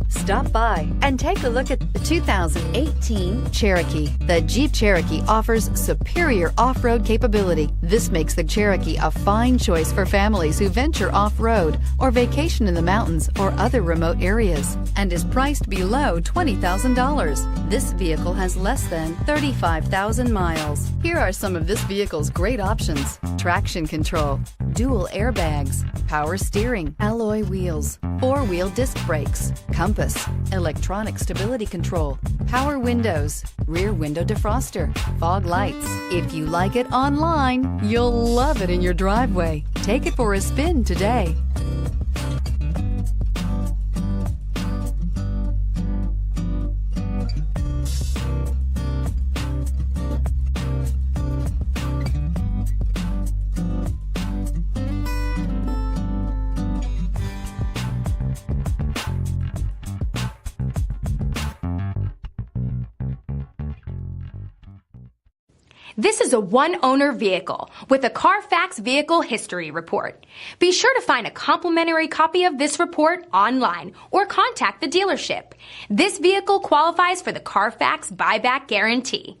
Stop by and take a look at the 2018 Cherokee. The Jeep Cherokee offers superior off-road capability. This makes the Cherokee a fine choice for families who venture off-road or vacation in the mountains or other remote areas, and is priced below $20,000. This vehicle has less than 35,000 miles. Here are some of this vehicle's great options: traction control, dual airbags, power steering, alloy wheels, four-wheel disc brakes, compass, electronic stability control, power windows, rear window defroster, fog lights. If you like it online, you'll love it in your driveway. Take it for a spin today. This is a one-owner vehicle with a Carfax Vehicle History Report. Be sure to find a complimentary copy of this report online or contact the dealership. This vehicle qualifies for the Carfax Buyback Guarantee.